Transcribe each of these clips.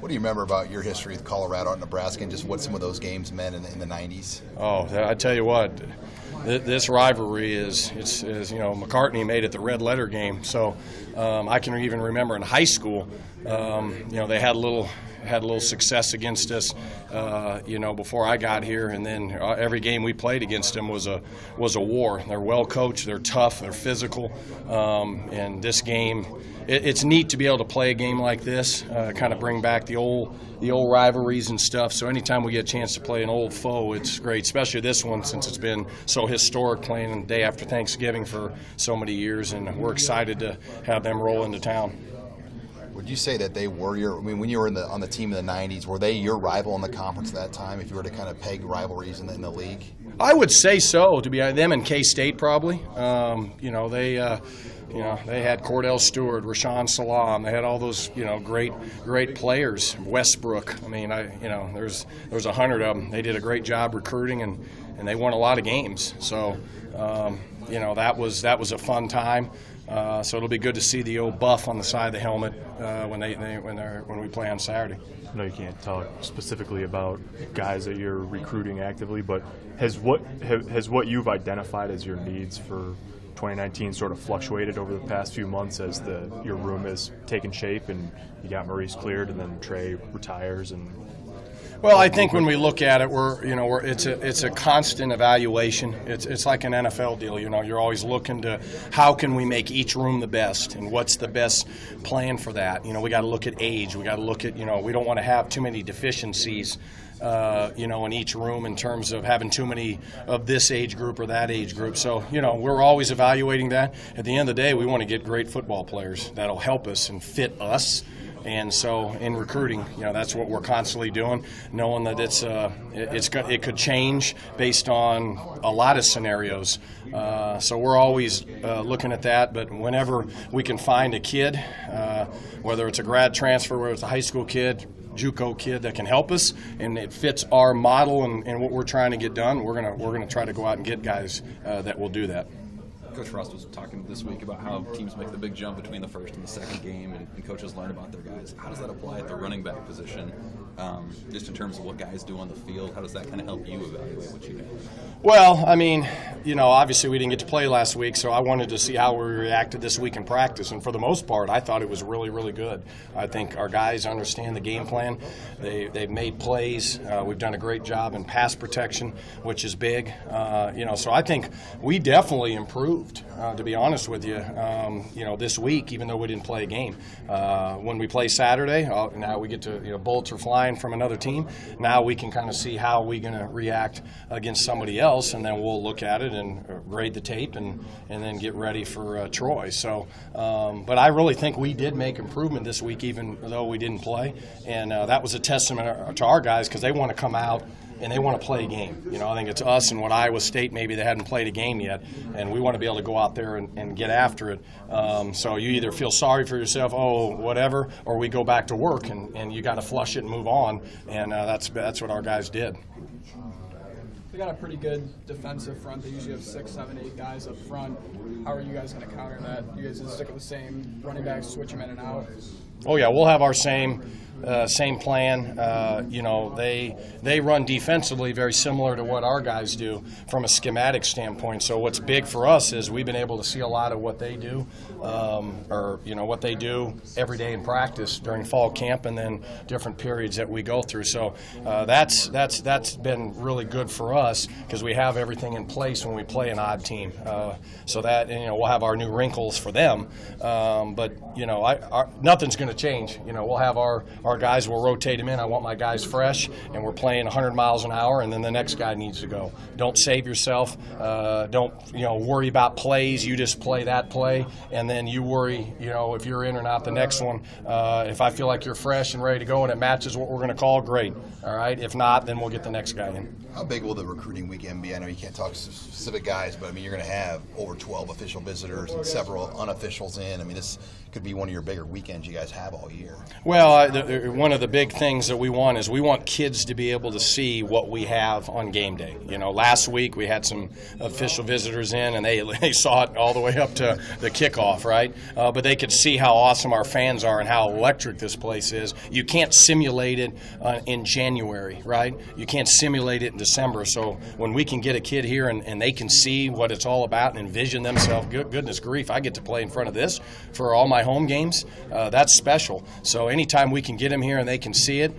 What do you remember about your history with Colorado and Nebraska, and just what some of those games meant in the 90s? Oh, I tell you what, this rivalry is McCartney made it the red letter game. So I can even remember in high school, they had a little success against us, before I got here, and then every game we played against them was a war. They're well coached, they're tough, they're physical, and this game, it's neat to be able to play a game like this, kind of bring back the old rivalries and stuff. So anytime we get a chance to play an old foe, it's great, especially this one since it's been so historic, playing the day after Thanksgiving for so many years, and we're excited to have them roll into town. Would you say that they were when you were on the team in the 90s, were they your rival in the conference at that time, if you were to kind of peg rivalries in the league? I would say so, to be them and K-State probably. They had Cordell Stewart, Rashawn Salam. They had all those, great players. Westbrook. I mean, there's 100 of them. They did a great job recruiting, and they won a lot of games. So, that was a fun time. So it'll be good to see the old buff on the side of the helmet when we play on Saturday. I know you can't talk specifically about guys that you're recruiting actively, but has what you've identified as your needs for 2019 sort of fluctuated over the past few months as your room has taken shape and you got Maurice cleared and then Trey retires and? Well, I think when we look at it, it's a constant evaluation. It's like an NFL deal. You're always looking to how can we make each room the best, and what's the best plan for that. We got to look at age. We got to look at we don't want to have too many deficiencies. In each room in terms of having too many of this age group or that age group. So, we're always evaluating that. At the end of the day, we want to get great football players that'll help us and fit us. And so in recruiting, that's what we're constantly doing, knowing that it could change based on a lot of scenarios. So we're always looking at that. But whenever we can find a kid, whether it's a grad transfer, whether it's a high school kid, JUCO kid that can help us, and it fits our model and what we're trying to get done, we're gonna try to go out and get guys that will do that. Coach Frost was talking this week about how teams make the big jump between the first and the second game, and coaches learn about their guys. How does that apply at the running back position, just in terms of what guys do on the field? How does that kind of help you evaluate what you do? Well, obviously we didn't get to play last week, so I wanted to see how we reacted this week in practice. And for the most part, I thought it was really, really good. I think our guys understand the game plan. They've made plays. We've done a great job in pass protection, which is big. So I think we definitely improved. To be honest with you, this week, even though we didn't play a game. When we play Saturday, now we get to, bullets are flying from another team. Now we can kind of see how we're going to react against somebody else, and then we'll look at it and grade the tape and then get ready for Troy. So, but I really think we did make improvement this week, even though we didn't play. And that was a testament to our guys because they want to come out and they want to play a game. I think it's us and what Iowa State, maybe they hadn't played a game yet, and we want to be able to go out there and get after it. So you either feel sorry for yourself, whatever, or we go back to work, and you got to flush it and move on, and that's what our guys did. They got a pretty good defensive front. They usually have 6, 7, 8 guys up front. How are you guys going to counter that? You guys going to stick with the same running backs, switch them in and out? Oh, yeah, we'll have our same plan. They run defensively very similar to what our guys do from a schematic standpoint. So what's big for us is we've been able to see a lot of what they do, what they do every day in practice during fall camp and then different periods that we go through. So that's been really good for us because we have everything in place when we play an odd team. So that we'll have our new wrinkles for them, but nothing's going to change. We'll have our guys, we'll rotate them in. I want my guys fresh, and we're playing 100 miles an hour, and then the next guy needs to go. Don't save yourself. Don't worry about plays. You just play that play, and then you worry if you're in or not the next one. If I feel like you're fresh and ready to go and it matches what we're going to call, great. All right. If not, then we'll get the next guy in. How big will the recruiting weekend be? I know you can't talk specific guys, but you're going to have over 12 official visitors and several unofficials in. This could be one of your bigger weekends you guys have all year. Well, one of the big things that we want is we want kids to be able to see what we have on game day. You know, last week we had some official visitors in, and they saw it all the way up to the kickoff, right? But they could see how awesome our fans are and how electric this place is. You can't simulate it in January, right? You can't simulate it in December. So when we can get a kid here and they can see what it's all about and envision themselves, goodness grief, I get to play in front of this for all my home games. That's special. So anytime we can get them here and they can see it,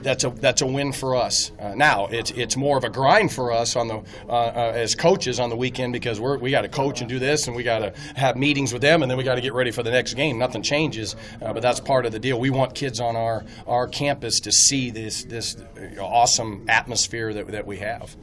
that's a win for us. Now it's more of a grind for us on the as coaches on the weekend, because we got to coach and do this, and we got to have meetings with them, and then we got to get ready for the next game. Nothing changes, but that's part of the deal. We want kids on our campus to see this awesome atmosphere that we have.